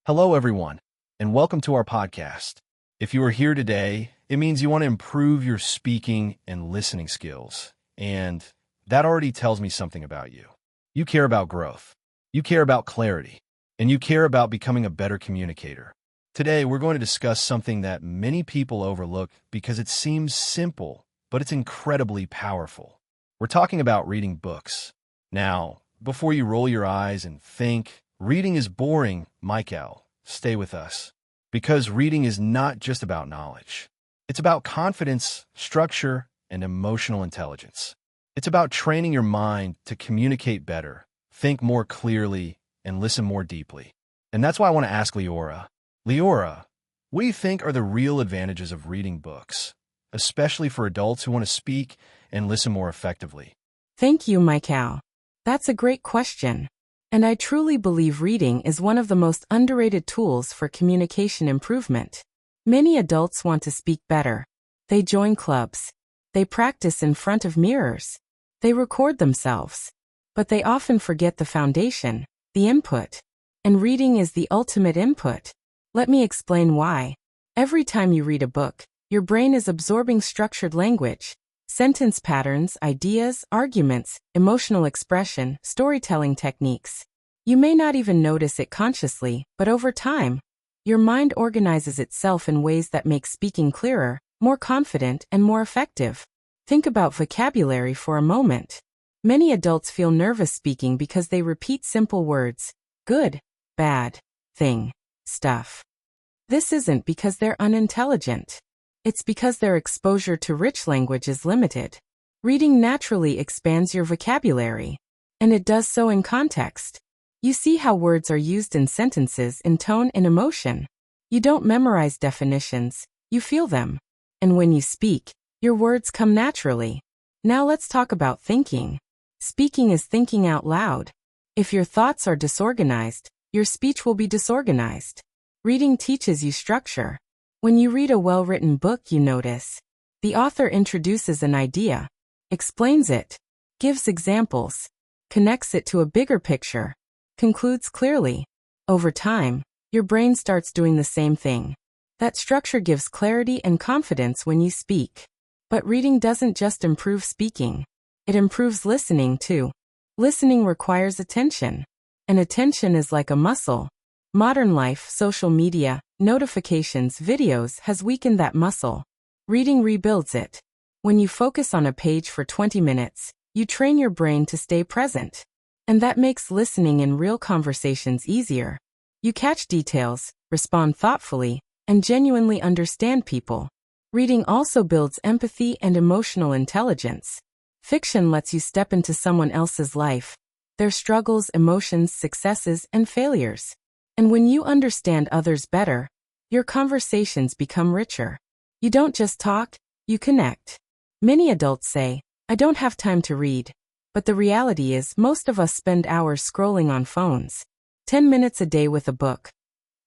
Hello, everyone, and welcome to our podcast. If you are here today, it means you want to improve your speaking and listening skills, and that already tells me something about you. You care about growth, you care about clarity, and you care about becoming a better communicator. Today, we're going to discuss something that many people overlook because it seems simple, but it's incredibly powerful. We're talking about reading books. Now, before you roll your eyes and think, reading is boring, Michael, stay with us. Because reading is not just about knowledge. It's about confidence, structure, and emotional intelligence. It's about training your mind to communicate better, think more clearly, and listen more deeply. And that's why I want to ask Leora. Leora, what do you think are the real advantages of reading books, especially for adults who want to speak and listen more effectively? Thank you, Michael. That's a great question. And I truly believe reading is one of the most underrated tools for communication improvement. Many adults want to speak better. They join clubs. They practice in front of mirrors. They record themselves. But they often forget the foundation, the input. And reading is the ultimate input. Let me explain why. Every time you read a book, your brain is absorbing structured language, sentence patterns, ideas, arguments, emotional expression, storytelling techniques. You may not even notice it consciously, but over time, your mind organizes itself in ways that make speaking clearer, more confident, and more effective. Think about vocabulary for a moment. Many adults feel nervous speaking because they repeat simple words: good, bad, thing, stuff. This isn't because they're unintelligent. It's because their exposure to rich language is limited. Reading naturally expands your vocabulary, and it does so in context. You see how words are used in sentences in tone and emotion. You don't memorize definitions, you feel them. And when you speak, your words come naturally. Now let's talk about thinking. Speaking is thinking out loud. If your thoughts are disorganized, your speech will be disorganized. Reading teaches you structure. When you read a well-written book, you notice the author introduces an idea, explains it, gives examples, connects it to a bigger picture, concludes clearly. Over time, your brain starts doing the same thing. That structure gives clarity and confidence when you speak. But reading doesn't just improve speaking. It improves listening too. Listening requires attention. And attention is like a muscle. Modern life, social media, notifications, videos has weakened that muscle. Reading rebuilds it. When you focus on a page for 20 minutes, you train your brain to stay present. And that makes listening in real conversations easier. You catch details, respond thoughtfully, and genuinely understand people. Reading also builds empathy and emotional intelligence. Fiction lets you step into someone else's life, their struggles, emotions, successes, and failures. And when you understand others better, your conversations become richer. You don't just talk, you connect. Many adults say, "I don't have time to read." But the reality is most of us spend hours scrolling on phones. 10 minutes a day with a book.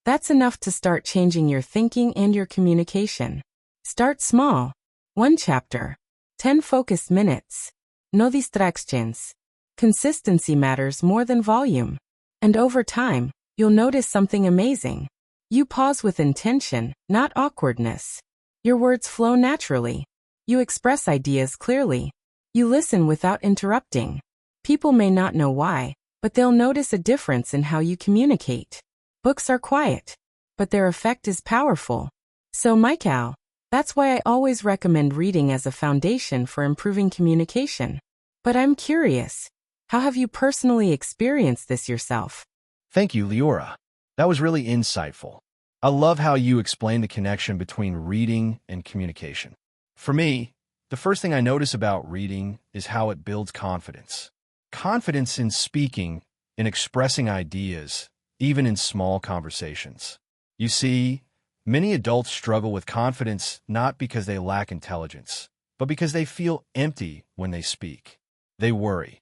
That's enough to start changing your thinking and your communication. Start small. 1 chapter. 10 focused minutes. No distractions. Consistency matters more than volume. And over time, you'll notice something amazing. You pause with intention, not awkwardness. Your words flow naturally. You express ideas clearly. You listen without interrupting. People may not know why, but they'll notice a difference in how you communicate. Books are quiet, but their effect is powerful. So, Michael, that's why I always recommend reading as a foundation for improving communication. But I'm curious, how have you personally experienced this yourself? Thank you, Leora. That was really insightful. I love how you explained the connection between reading and communication. For me, the first thing I notice about reading is how it builds confidence. Confidence in speaking, in expressing ideas, even in small conversations. You see, many adults struggle with confidence not because they lack intelligence, but because they feel empty when they speak. They worry.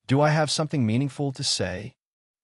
Do I have something meaningful to say?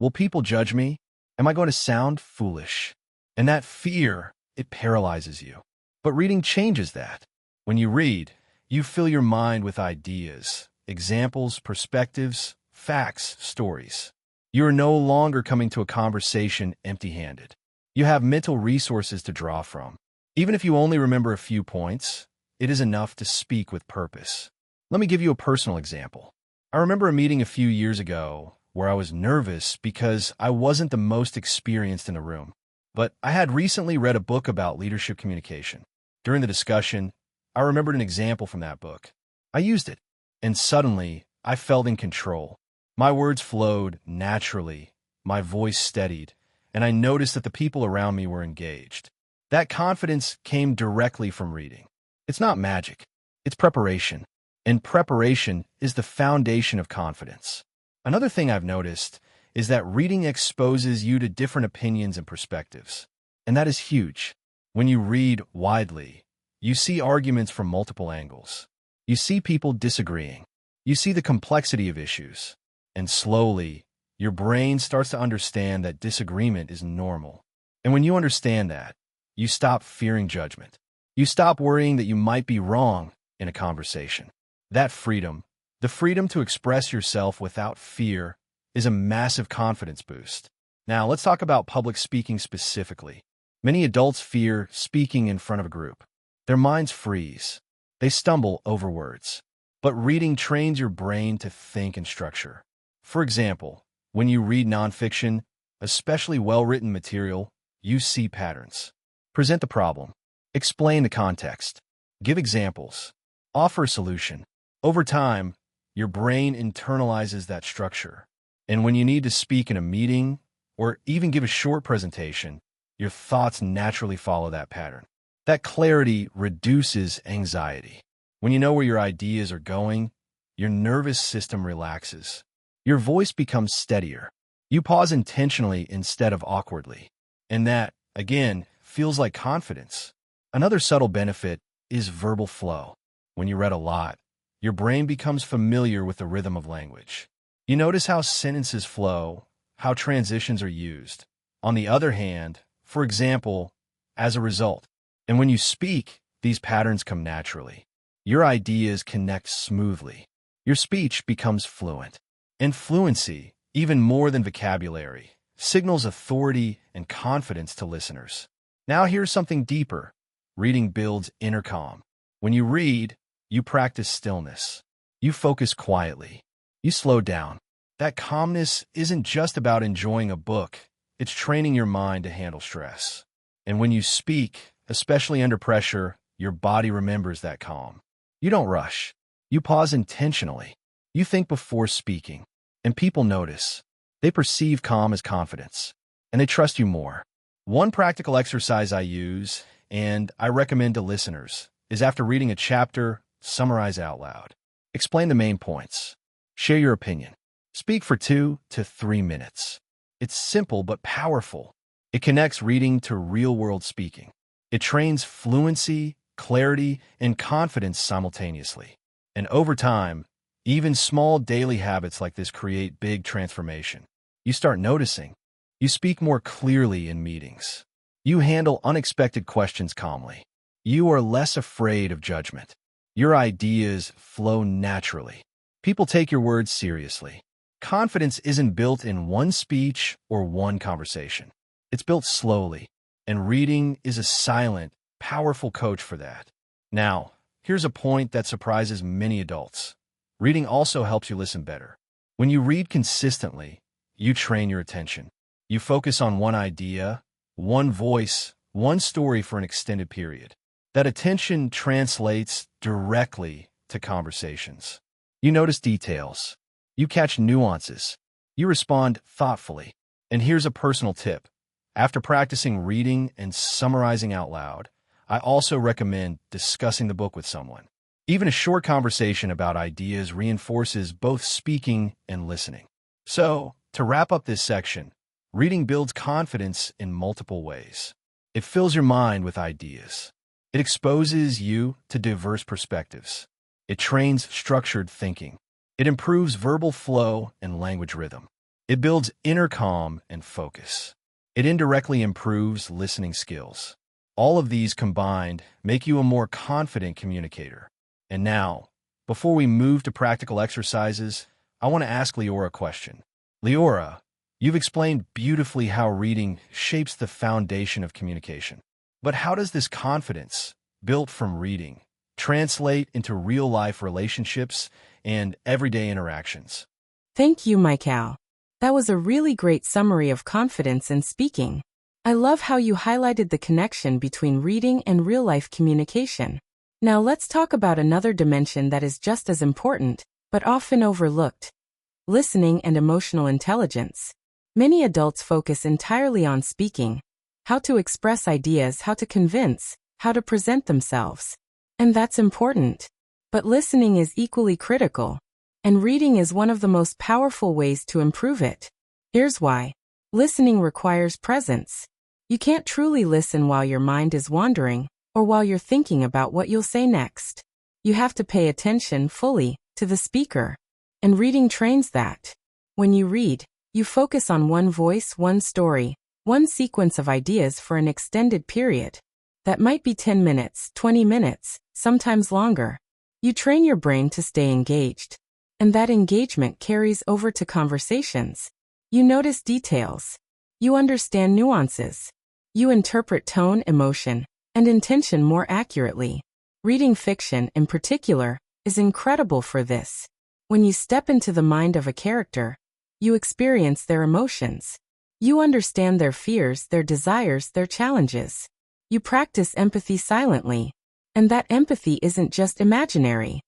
Will people judge me? Am I going to sound foolish? And that fear, it paralyzes you. But reading changes that. When you read, you fill your mind with ideas, examples, perspectives, facts, stories. You are no longer coming to a conversation empty-handed. You have mental resources to draw from. Even if you only remember a few points, it is enough to speak with purpose. Let me give you a personal example. I remember a meeting a few years ago where I was nervous because I wasn't the most experienced in the room. But I had recently read a book about leadership communication. During the discussion, I remembered an example from that book. I used it, and suddenly I felt in control. My words flowed naturally, my voice steadied, and I noticed that the people around me were engaged. That confidence came directly from reading. It's not magic, it's preparation. And preparation is the foundation of confidence. Another thing I've noticed is that reading exposes you to different opinions and perspectives. And that is huge. When you read widely, you see arguments from multiple angles. You see people disagreeing. You see the complexity of issues. And slowly, your brain starts to understand that disagreement is normal. And when you understand that, you stop fearing judgment. You stop worrying that you might be wrong in a conversation. That freedom, the freedom to express yourself without fear, is a massive confidence boost. Now, let's talk about public speaking specifically. Many adults fear speaking in front of a group. Their minds freeze. They stumble over words. But reading trains your brain to think in structure. For example, when you read nonfiction, especially well-written material, you see patterns. Present the problem. Explain the context. Give examples. Offer a solution. Over time, your brain internalizes that structure. And when you need to speak in a meeting or even give a short presentation, your thoughts naturally follow that pattern. That clarity reduces anxiety. When you know where your ideas are going, your nervous system relaxes. Your voice becomes steadier. You pause intentionally instead of awkwardly. And that, again, feels like confidence. Another subtle benefit is verbal flow. When you read a lot, your brain becomes familiar with the rhythm of language. You notice how sentences flow, how transitions are used. On the other hand, for example, as a result, and when you speak, these patterns come naturally. Your ideas connect smoothly. Your speech becomes fluent. And fluency, even more than vocabulary, signals authority and confidence to listeners. Now here's something deeper. Reading builds inner calm. When you read, you practice stillness. You focus quietly. You slow down. That calmness isn't just about enjoying a book. It's training your mind to handle stress. And when you speak, especially under pressure, your body remembers that calm. You don't rush. You pause intentionally. You think before speaking. And people notice. They perceive calm as confidence. And they trust you more. One practical exercise I use, and I recommend to listeners, is after reading a chapter, summarize out loud. Explain the main points. Share your opinion. Speak for 2 to 3 minutes. It's simple but powerful. It connects reading to real-world speaking. It trains fluency, clarity, and confidence simultaneously. And over time, even small daily habits like this create big transformation. You start noticing. You speak more clearly in meetings. You handle unexpected questions calmly. You are less afraid of judgment. Your ideas flow naturally. People take your words seriously. Confidence isn't built in one speech or one conversation. It's built slowly, and reading is a silent, powerful coach for that. Now, here's a point that surprises many adults. Reading also helps you listen better. When you read consistently, you train your attention. You focus on one idea, one voice, one story for an extended period. That attention translates directly to conversations. You notice details. You catch nuances. You respond thoughtfully. And here's a personal tip. After practicing reading and summarizing out loud, I also recommend discussing the book with someone. Even a short conversation about ideas reinforces both speaking and listening. So, to wrap up this section, reading builds confidence in multiple ways. It fills your mind with ideas. It exposes you to diverse perspectives. It trains structured thinking. It improves verbal flow and language rhythm. It builds inner calm and focus. It indirectly improves listening skills. All of these combined make you a more confident communicator. And now, before we move to practical exercises, I want to ask Leora a question. Leora, You've explained beautifully how reading shapes the foundation of communication. But how does this confidence, built from reading, translate into real-life relationships and everyday interactions? Thank you, Michael. That was a really great summary of confidence in speaking. I love how you highlighted the connection between reading and real-life communication. Now let's talk about another dimension that is just as important, but often overlooked: listening and emotional intelligence. Many adults focus entirely on speaking, how to express ideas, how to convince, how to present themselves. And that's important. But listening is equally critical, and reading is one of the most powerful ways to improve it. Here's why. Listening requires presence. You can't truly listen while your mind is wandering, or while you're thinking about what you'll say next. You have to pay attention fully to the speaker. And reading trains that. When you read, you focus on one voice, one story, one sequence of ideas for an extended period. That might be 10 minutes, 20 minutes, sometimes longer. You train your brain to stay engaged. And that engagement carries over to conversations. You notice details. You understand nuances. You interpret tone, emotion, and intention more accurately. Reading fiction, in particular, is incredible for this. When you step into the mind of a character, you experience their emotions. You understand their fears, their desires, their challenges. You practice empathy silently. And that empathy isn't just imaginary.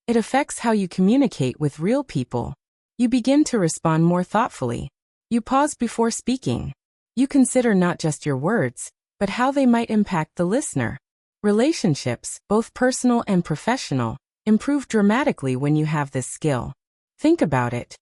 It affects how you communicate with real people. You begin to respond more thoughtfully. You pause before speaking. You consider not just your words, but how they might impact the listener. Relationships, both personal and professional, improve dramatically when you have this skill. Think about it.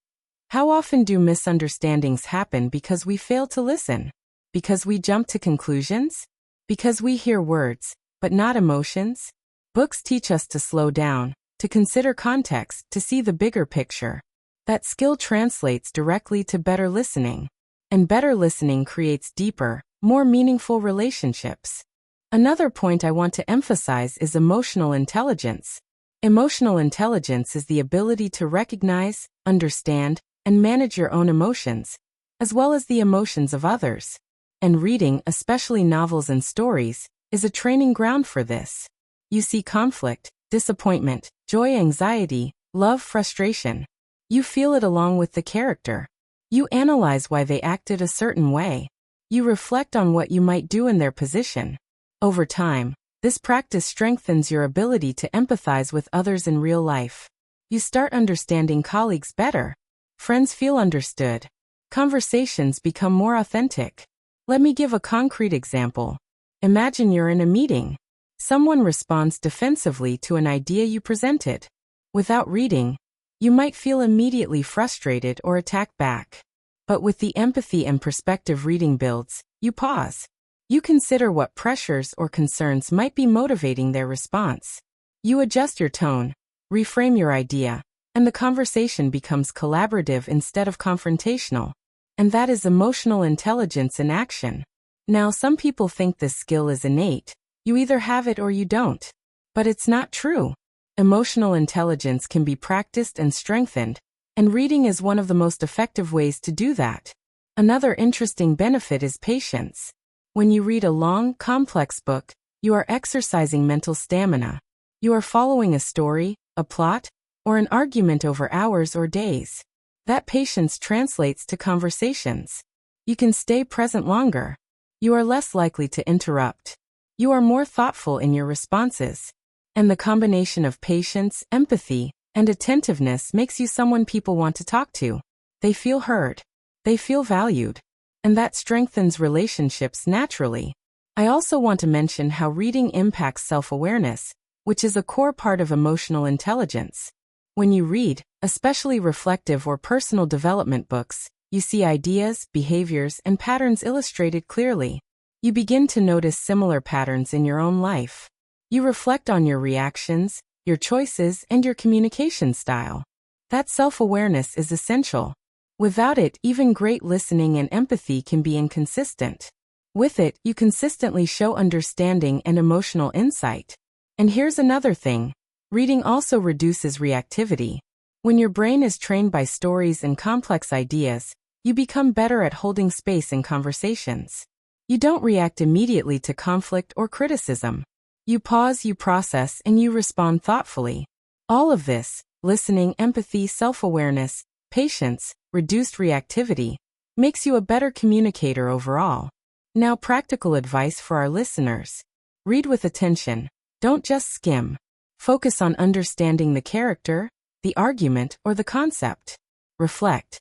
How often do misunderstandings happen because we fail to listen? Because we jump to conclusions? Because we hear words, but not emotions? Books teach us to slow down, to consider context, to see the bigger picture. That skill translates directly to better listening. And better listening creates deeper, more meaningful relationships. Another point I want to emphasize is emotional intelligence. Emotional intelligence is the ability to recognize, understand, and manage your own emotions, as well as the emotions of others. And reading, especially novels and stories, is a training ground for this. You see conflict, disappointment, joy, anxiety, love, frustration. You feel it along with the character. You analyze why they acted a certain way. You reflect on what you might do in their position. Over time, this practice strengthens your ability to empathize with others in real life. You start understanding colleagues better. Friends feel understood. Conversations become more authentic. Let me give a concrete example. Imagine you're in a meeting. Someone responds defensively to an idea you presented. Without reading, you might feel immediately frustrated or attack back. But with the empathy and perspective reading builds, you pause. You consider what pressures or concerns might be motivating their response. You adjust your tone, reframe your idea, and the conversation becomes collaborative instead of confrontational. And that is emotional intelligence in action. Now, some people think this skill is innate. You either have it or you don't. But it's not true. Emotional intelligence can be practiced and strengthened, and reading is one of the most effective ways to do that. Another interesting benefit is patience. When you read a long, complex book, you are exercising mental stamina. You are following a story, a plot, or an argument over hours or days. That patience translates to conversations. You can stay present longer. You are less likely to interrupt. You are more thoughtful in your responses. And the combination of patience, empathy, and attentiveness makes you someone people want to talk to. They feel heard. They feel valued. And that strengthens relationships naturally. I also want to mention how reading impacts self-awareness, which is a core part of emotional intelligence. When you read, especially reflective or personal development books, you see ideas, behaviors, and patterns illustrated clearly. You begin to notice similar patterns in your own life. You reflect on your reactions, your choices, and your communication style. That self-awareness is essential. Without it, even great listening and empathy can be inconsistent. With it, you consistently show understanding and emotional insight. And here's another thing. Reading also reduces reactivity. When your brain is trained by stories and complex ideas, You become better at holding space in conversations. You don't react immediately to conflict or criticism. You pause, you process, and you respond thoughtfully. All of this, listening, empathy, self-awareness, patience, reduced reactivity, makes you a better communicator overall. Now, practical advice for our listeners. Read with attention. Don't just skim. Focus on understanding the character, the argument, or the concept. Reflect.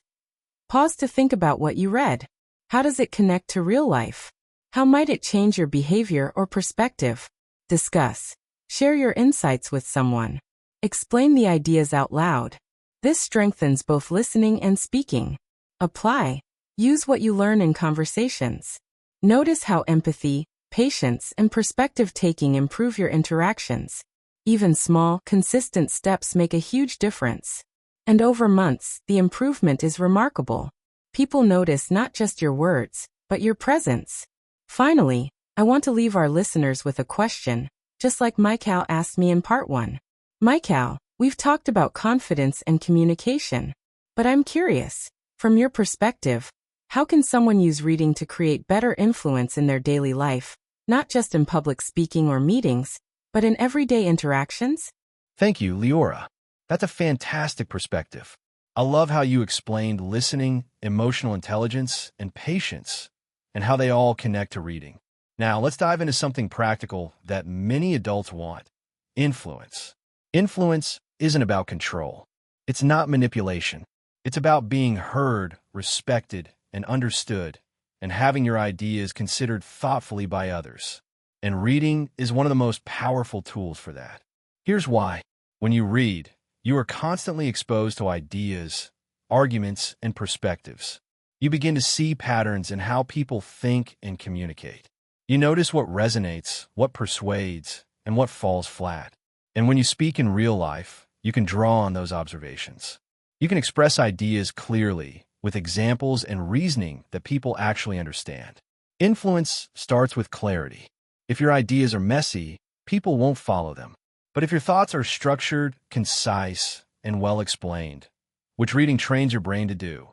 Pause to think about what you read. How does it connect to real life? How might it change your behavior or perspective? Discuss. Share your insights with someone. Explain the ideas out loud. This strengthens both listening and speaking. Apply. Use what you learn in conversations. Notice how empathy, patience, and perspective-taking improve your interactions. Even small, consistent steps make a huge difference. And over months, the improvement is remarkable. People notice not just your words, but your presence. Finally, I want to leave our listeners with a question, just like Michael asked me in part 1. Michael, we've talked about confidence and communication, but I'm curious, from your perspective, how can someone use reading to create better influence in their daily life, not just in public speaking or meetings, but in everyday interactions? Thank you, Leora. That's a fantastic perspective. I love how you explained listening, emotional intelligence, and patience, and how they all connect to reading. Now, let's dive into something practical that many adults want: influence. Influence isn't about control. It's not manipulation. It's about being heard, respected, and understood, and having your ideas considered thoughtfully by others. And reading is one of the most powerful tools for that. Here's why. When you read, you are constantly exposed to ideas, arguments, and perspectives. You begin to see patterns in how people think and communicate. You notice what resonates, what persuades, and what falls flat. And when you speak in real life, you can draw on those observations. You can express ideas clearly, with examples and reasoning that people actually understand. Influence starts with clarity. If your ideas are messy, people won't follow them. But if your thoughts are structured, concise, and well-explained, which reading trains your brain to do,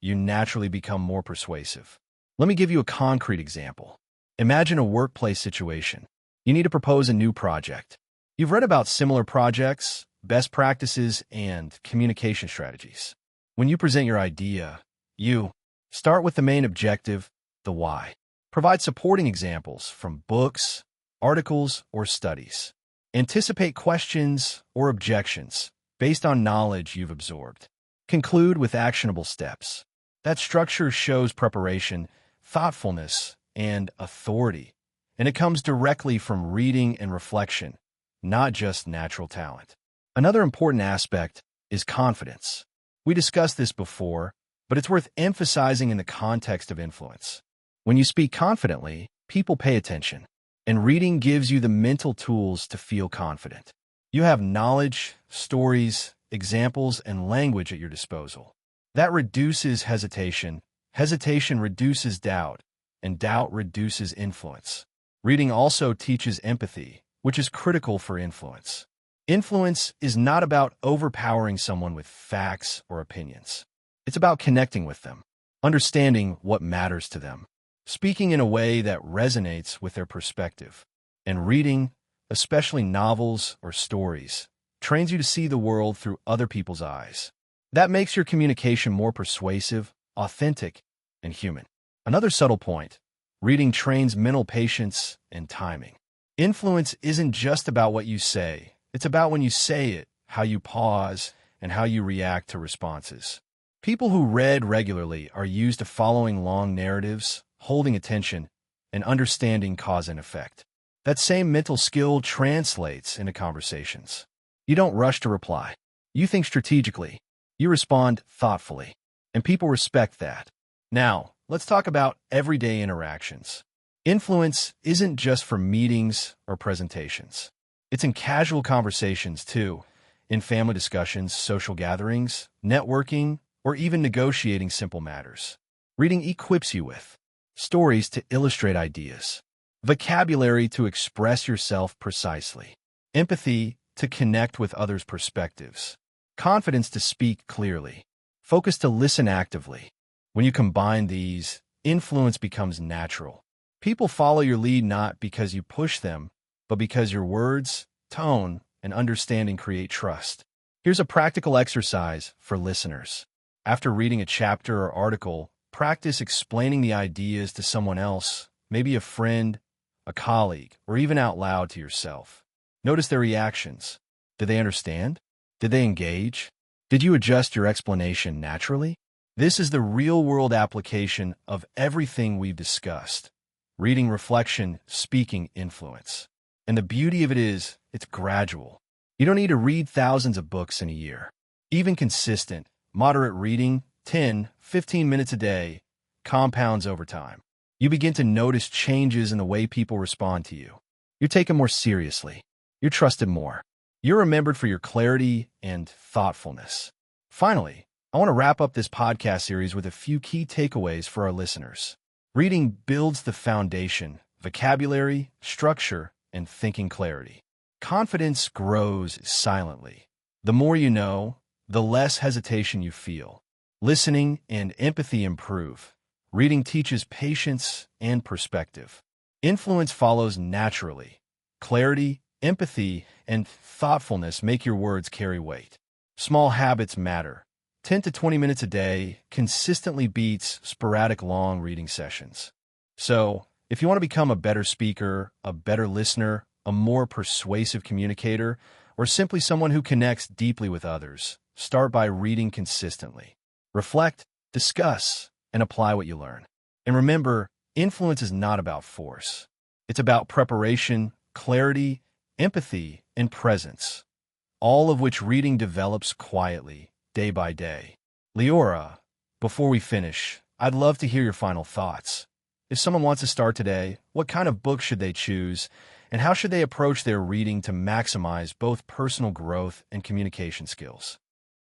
you naturally become more persuasive. Let me give you a concrete example. Imagine a workplace situation. You need to propose a new project. You've read about similar projects, best practices, and communication strategies. When you present your idea, you start with the main objective, the why. Provide supporting examples from books, articles, or studies. Anticipate questions or objections based on knowledge you've absorbed. Conclude with actionable steps. That structure shows preparation, thoughtfulness, and authority, and it comes directly from reading and reflection, not just natural talent. Another important aspect is confidence. We discussed this before, but it's worth emphasizing in the context of influence. When you speak confidently, people pay attention, and reading gives you the mental tools to feel confident. You have knowledge, stories, examples, and language at your disposal. That reduces hesitation. Hesitation reduces doubt, and doubt reduces influence. Reading also teaches empathy, which is critical for influence. Influence is not about overpowering someone with facts or opinions. It's about connecting with them, understanding what matters to them, speaking in a way that resonates with their perspective. And reading, especially novels or stories, trains you to see the world through other people's eyes. That makes your communication more persuasive, authentic, and human. Another subtle point, reading trains mental patience and timing. Influence isn't just about what you say. It's about when you say it, how you pause, and how you react to responses. People who read regularly are used to following long narratives, holding attention, and understanding cause and effect. That same mental skill translates into conversations. You don't rush to reply. You think strategically. You respond thoughtfully. And people respect that. Now, let's talk about everyday interactions. Influence isn't just for meetings or presentations. It's in casual conversations, too, in family discussions, social gatherings, networking, or even negotiating simple matters. Reading equips you with stories to illustrate ideas, vocabulary to express yourself precisely, empathy to connect with others' perspectives, confidence to speak clearly, focus to listen actively. When you combine these, influence becomes natural. People follow your lead not because you push them, but because your words, tone, and understanding create trust. Here's a practical exercise for listeners. After reading a chapter or article, practice explaining the ideas to someone else, maybe a friend, a colleague, or even out loud to yourself. Notice their reactions. Did they understand? Did they engage? Did you adjust your explanation naturally? This is the real-world application of everything we've discussed. Reading, reflection, speaking, influence. And the beauty of it is, it's gradual. You don't need to read thousands of books in a year. Even consistent, moderate reading, 10, 15 minutes a day, compounds over time. You begin to notice changes in the way people respond to you. You're taken more seriously. You're trusted more. You're remembered for your clarity and thoughtfulness. Finally, I want to wrap up this podcast series with a few key takeaways for our listeners. Reading builds the foundation, vocabulary, structure, and thinking clarity. Confidence grows silently. The more you know, the less hesitation you feel. Listening and empathy improve. Reading teaches patience and perspective. Influence follows naturally. Clarity, empathy, and thoughtfulness make your words carry weight. Small habits matter. 10 to 20 minutes a day consistently beats sporadic long reading sessions. So, if you want to become a better speaker, a better listener, a more persuasive communicator, or simply someone who connects deeply with others, start by reading consistently. Reflect, discuss, and apply what you learn. And remember, influence is not about force. It's about preparation, clarity, empathy, and presence, all of which reading develops quietly, day by day. Leora, before we finish, I'd love to hear your final thoughts. If someone wants to start today, what kind of book should they choose, and how should they approach their reading to maximize both personal growth and communication skills?